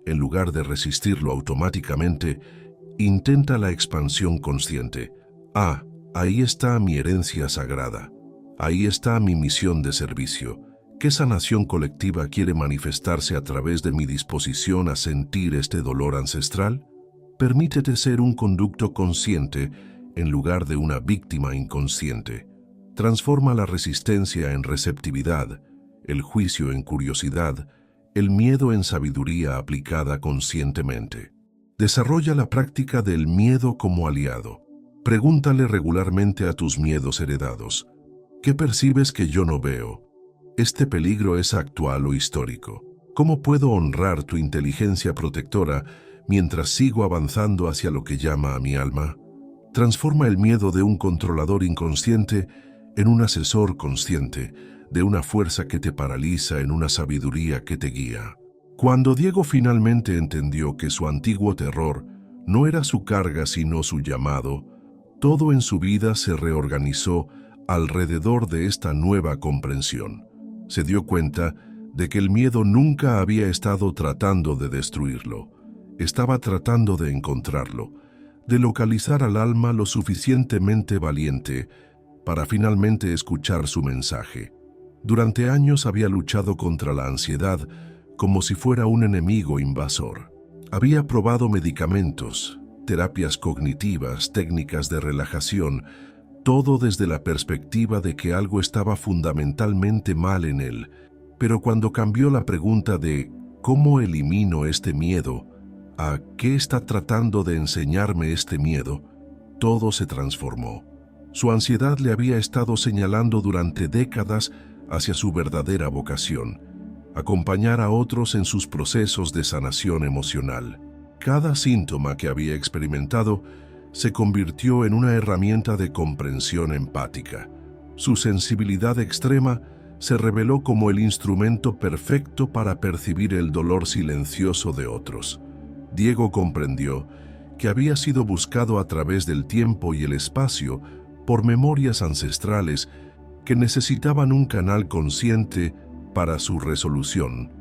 en lugar de resistirlo automáticamente, intenta la expansión consciente. Ahí está mi herencia sagrada. Ahí está mi misión de servicio. ¿Qué sanación colectiva quiere manifestarse a través de mi disposición a sentir este dolor ancestral? Permítete ser un conducto consciente en lugar de una víctima inconsciente. Transforma la resistencia en receptividad, el juicio en curiosidad, el miedo en sabiduría aplicada conscientemente. Desarrolla la práctica del miedo como aliado. Pregúntale regularmente a tus miedos heredados: ¿qué percibes que yo no veo? ¿Este peligro es actual o histórico? ¿Cómo puedo honrar tu inteligencia protectora mientras sigo avanzando hacia lo que llama a mi alma? Transforma el miedo de un controlador inconsciente en un asesor consciente, de una fuerza que te paraliza en una sabiduría que te guía. Cuando Diego finalmente entendió que su antiguo terror no era su carga sino su llamado, todo en su vida se reorganizó alrededor de esta nueva comprensión. Se dio cuenta de que el miedo nunca había estado tratando de destruirlo, estaba tratando de encontrarlo, de localizar al alma lo suficientemente valiente para finalmente escuchar su mensaje. Durante años había luchado contra la ansiedad como si fuera un enemigo invasor. Había probado medicamentos, terapias cognitivas, técnicas de relajación, todo desde la perspectiva de que algo estaba fundamentalmente mal en él. Pero cuando cambió la pregunta de ¿cómo elimino este miedo? A ¿qué está tratando de enseñarme este miedo?, todo se transformó. Su ansiedad le había estado señalando durante décadas hacia su verdadera vocación: acompañar a otros en sus procesos de sanación emocional. Cada síntoma que había experimentado se convirtió en una herramienta de comprensión empática. Su sensibilidad extrema se reveló como el instrumento perfecto para percibir el dolor silencioso de otros. Diego comprendió que había sido buscado a través del tiempo y el espacio por memorias ancestrales que necesitaban un canal consciente para su resolución.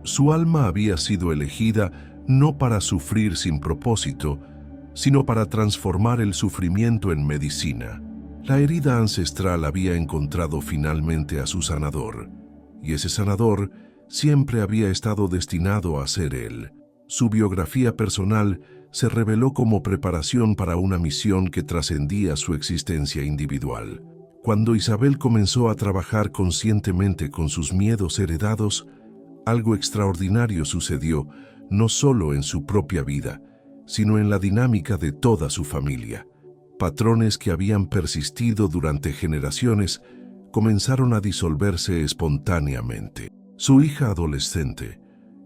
Su alma había sido elegida no para sufrir sin propósito, sino para transformar el sufrimiento en medicina. La herida ancestral había encontrado finalmente a su sanador, y ese sanador siempre había estado destinado a ser él. Su biografía personal se reveló como preparación para una misión que trascendía su existencia individual. Cuando Isabel comenzó a trabajar conscientemente con sus miedos heredados, algo extraordinario sucedió, no solo en su propia vida, sino en la dinámica de toda su familia. Patrones que habían persistido durante generaciones comenzaron a disolverse espontáneamente. Su hija adolescente,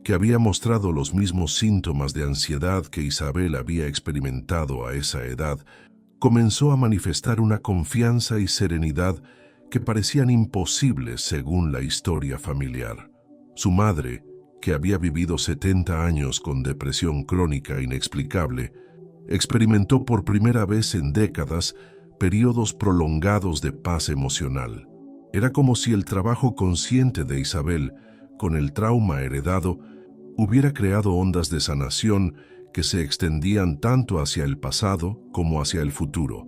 que había mostrado los mismos síntomas de ansiedad que Isabel había experimentado a esa edad, comenzó a manifestar una confianza y serenidad que parecían imposibles según la historia familiar. Su madre, que había vivido 70 años con depresión crónica inexplicable, experimentó por primera vez en décadas periodos prolongados de paz emocional. Era como si el trabajo consciente de Isabel con el trauma heredado hubiera creado ondas de sanación que se extendían tanto hacia el pasado como hacia el futuro.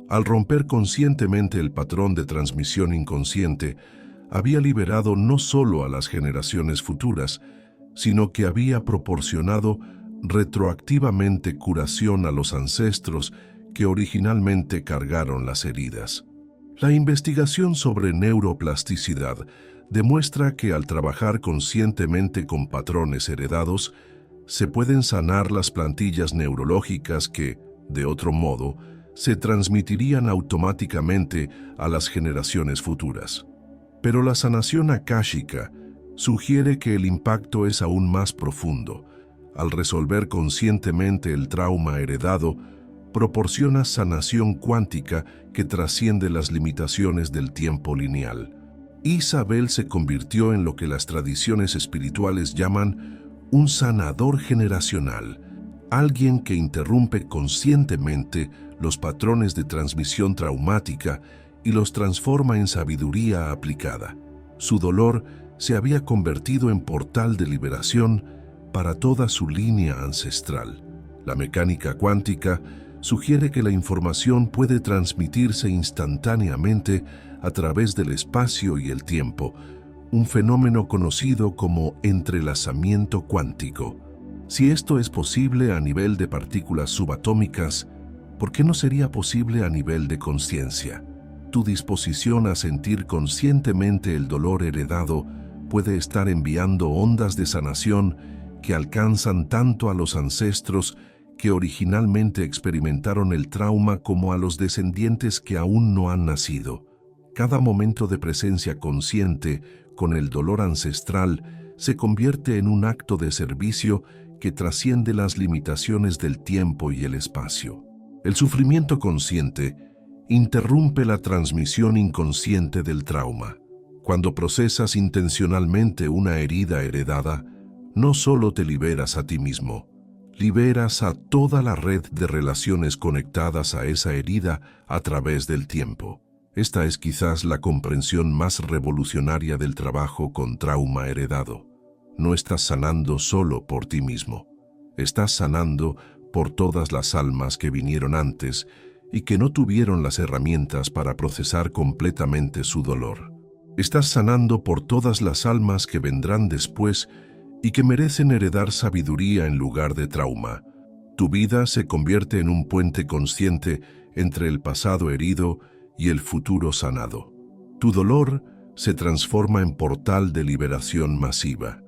Al romper conscientemente el patrón de transmisión inconsciente, había liberado no solo a las generaciones futuras, sino que había proporcionado retroactivamente curación a los ancestros que originalmente cargaron las heridas. La investigación sobre neuroplasticidad demuestra que al trabajar conscientemente con patrones heredados, se pueden sanar las plantillas neurológicas que, de otro modo, se transmitirían automáticamente a las generaciones futuras. Pero la sanación akáshica sugiere que el impacto es aún más profundo. Al resolver conscientemente el trauma heredado, proporciona sanación cuántica que trasciende las limitaciones del tiempo lineal. Isabel se convirtió en lo que las tradiciones espirituales llaman un sanador generacional, alguien que interrumpe conscientemente los patrones de transmisión traumática y los transforma en sabiduría aplicada. Su dolor se había convertido en portal de liberación para toda su línea ancestral. La mecánica cuántica sugiere que la información puede transmitirse instantáneamente a través del espacio y el tiempo, un fenómeno conocido como entrelazamiento cuántico. Si esto es posible a nivel de partículas subatómicas, ¿por qué no sería posible a nivel de conciencia? Tu disposición a sentir conscientemente el dolor heredado puede estar enviando ondas de sanación que alcanzan tanto a los ancestros que originalmente experimentaron el trauma como a los descendientes que aún no han nacido. Cada momento de presencia consciente con el dolor ancestral se convierte en un acto de servicio que trasciende las limitaciones del tiempo y el espacio. El sufrimiento consciente interrumpe la transmisión inconsciente del trauma. Cuando procesas intencionalmente una herida heredada, no solo te liberas a ti mismo, liberas a toda la red de relaciones conectadas a esa herida a través del tiempo. Esta es quizás la comprensión más revolucionaria del trabajo con trauma heredado. No estás sanando solo por ti mismo. Estás sanando por todas las almas que vinieron antes y que no tuvieron las herramientas para procesar completamente su dolor. Estás sanando por todas las almas que vendrán después y que merecen heredar sabiduría en lugar de trauma. Tu vida se convierte en un puente consciente entre el pasado herido y el futuro sanado. Tu dolor se transforma en portal de liberación masiva.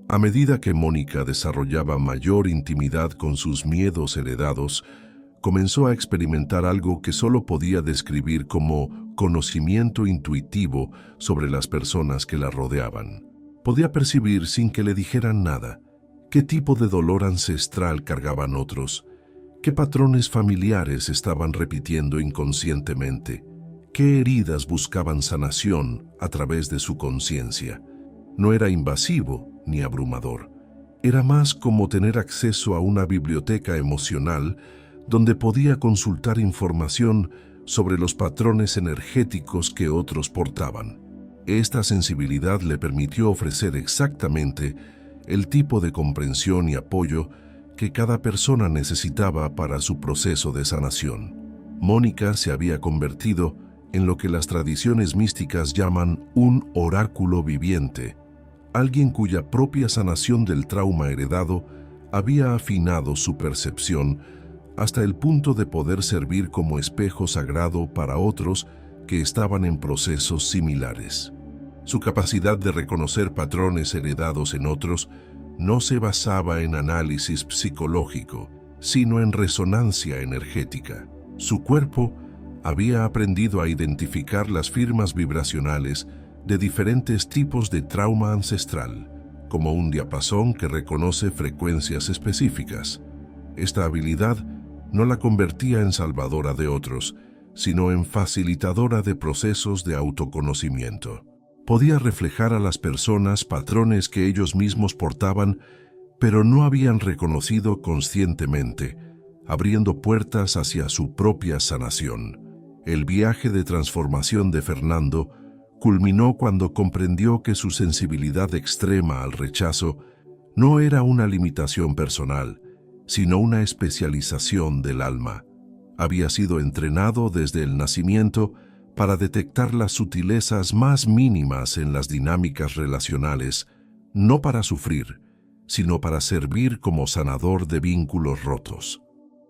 A medida que Mónica desarrollaba mayor intimidad con sus miedos heredados, comenzó a experimentar algo que solo podía describir como conocimiento intuitivo sobre las personas que la rodeaban. Podía percibir sin que le dijeran nada qué tipo de dolor ancestral cargaban otros, qué patrones familiares estaban repitiendo inconscientemente, qué heridas buscaban sanación a través de su conciencia. No era invasivo ni abrumador. Era más como tener acceso a una biblioteca emocional donde podía consultar información sobre los patrones energéticos que otros portaban. Esta sensibilidad le permitió ofrecer exactamente el tipo de comprensión y apoyo que cada persona necesitaba para su proceso de sanación. Mónica se había convertido en lo que las tradiciones místicas llaman un oráculo viviente, alguien cuya propia sanación del trauma heredado había afinado su percepción hasta el punto de poder servir como espejo sagrado para otros que estaban en procesos similares. Su capacidad de reconocer patrones heredados en otros no se basaba en análisis psicológico, sino en resonancia energética. Su cuerpo había aprendido a identificar las firmas vibracionales de diferentes tipos de trauma ancestral, como un diapasón que reconoce frecuencias específicas. Esta habilidad no la convertía en salvadora de otros, sino en facilitadora de procesos de autoconocimiento. Podía reflejar a las personas patrones que ellos mismos portaban, pero no habían reconocido conscientemente, abriendo puertas hacia su propia sanación. El viaje de transformación de Fernando culminó cuando comprendió que su sensibilidad extrema al rechazo no era una limitación personal, sino una especialización del alma. Había sido entrenado desde el nacimiento para detectar las sutilezas más mínimas en las dinámicas relacionales, no para sufrir, sino para servir como sanador de vínculos rotos.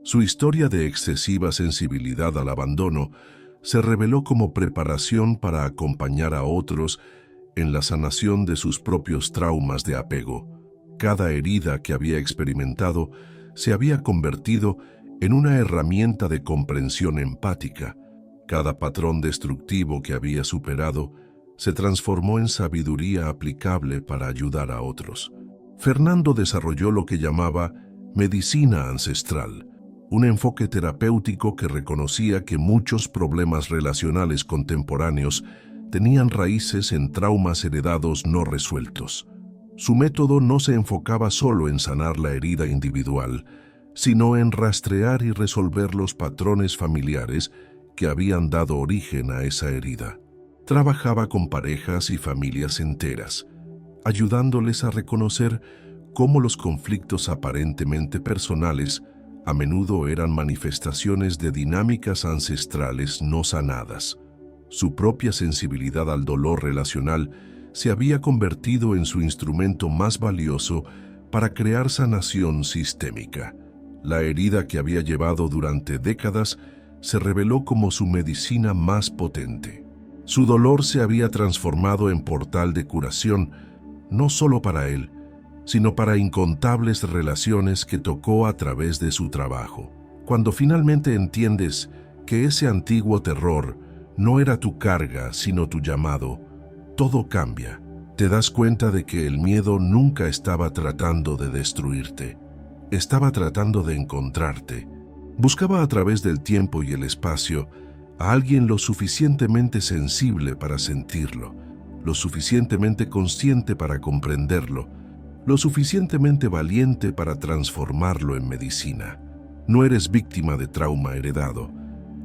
Su historia de excesiva sensibilidad al abandono se reveló como preparación para acompañar a otros en la sanación de sus propios traumas de apego. Cada herida que había experimentado se había convertido en una herramienta de comprensión empática. Cada patrón destructivo que había superado se transformó en sabiduría aplicable para ayudar a otros. Fernando desarrolló lo que llamaba medicina ancestral, un enfoque terapéutico que reconocía que muchos problemas relacionales contemporáneos tenían raíces en traumas heredados no resueltos. Su método no se enfocaba solo en sanar la herida individual, sino en rastrear y resolver los patrones familiares que habían dado origen a esa herida. Trabajaba con parejas y familias enteras, ayudándoles a reconocer cómo los conflictos aparentemente personales a menudo eran manifestaciones de dinámicas ancestrales no sanadas. Su propia sensibilidad al dolor relacional se había convertido en su instrumento más valioso para crear sanación sistémica. La herida que había llevado durante décadas se reveló como su medicina más potente. Su dolor se había transformado en portal de curación, no solo para él, sino para incontables relaciones que tocó a través de su trabajo. Cuando finalmente entiendes que ese antiguo terror no era tu carga, sino tu llamado, todo cambia. Te das cuenta de que el miedo nunca estaba tratando de destruirte. Estaba tratando de encontrarte. Buscaba a través del tiempo y el espacio a alguien lo suficientemente sensible para sentirlo, lo suficientemente consciente para comprenderlo, lo suficientemente valiente para transformarlo en medicina. No eres víctima de trauma heredado,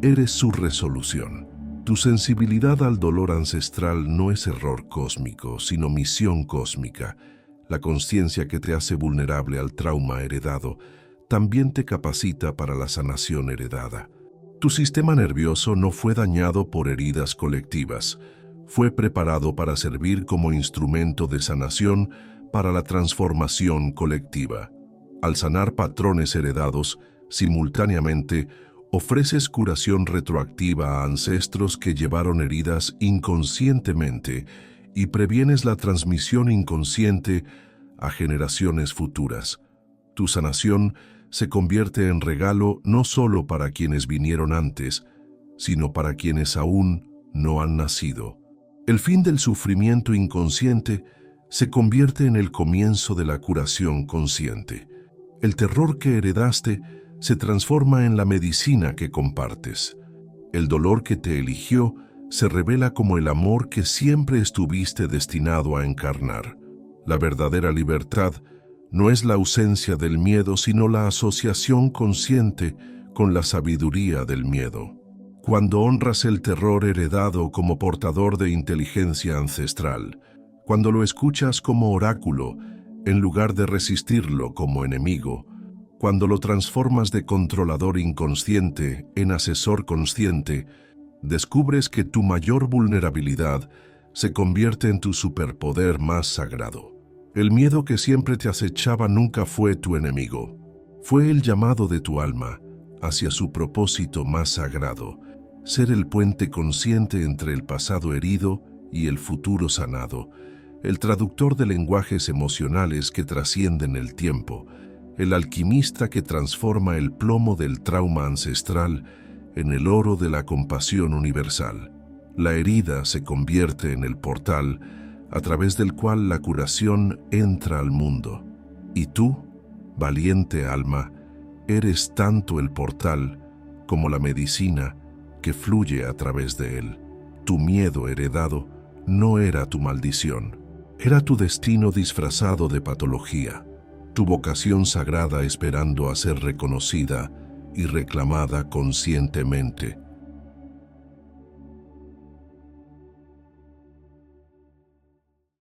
eres su resolución. Tu sensibilidad al dolor ancestral no es error cósmico, sino misión cósmica. La conciencia que te hace vulnerable al trauma heredado también te capacita para la sanación heredada. Tu sistema nervioso no fue dañado por heridas colectivas, fue preparado para servir como instrumento de sanación para la transformación colectiva. Al sanar patrones heredados, simultáneamente, ofreces curación retroactiva a ancestros que llevaron heridas inconscientemente y previenes la transmisión inconsciente a generaciones futuras. Tu sanación se convierte en regalo no solo para quienes vinieron antes, sino para quienes aún no han nacido. El fin del sufrimiento inconsciente se convierte en el comienzo de la curación consciente. El terror que heredaste se transforma en la medicina que compartes. El dolor que te eligió se revela como el amor que siempre estuviste destinado a encarnar. La verdadera libertad no es la ausencia del miedo, sino la asociación consciente con la sabiduría del miedo. Cuando honras el terror heredado como portador de inteligencia ancestral, cuando lo escuchas como oráculo, en lugar de resistirlo como enemigo, cuando lo transformas de controlador inconsciente en asesor consciente, descubres que tu mayor vulnerabilidad se convierte en tu superpoder más sagrado. El miedo que siempre te acechaba nunca fue tu enemigo. Fue el llamado de tu alma hacia su propósito más sagrado, ser el puente consciente entre el pasado herido y el futuro sanado, el traductor de lenguajes emocionales que trascienden el tiempo, el alquimista que transforma el plomo del trauma ancestral en el oro de la compasión universal. La herida se convierte en el portal a través del cual la curación entra al mundo. Y tú, valiente alma, eres tanto el portal como la medicina que fluye a través de él. Tu miedo heredado no era tu maldición, era tu destino disfrazado de patología. Tu vocación sagrada esperando a ser reconocida y reclamada conscientemente.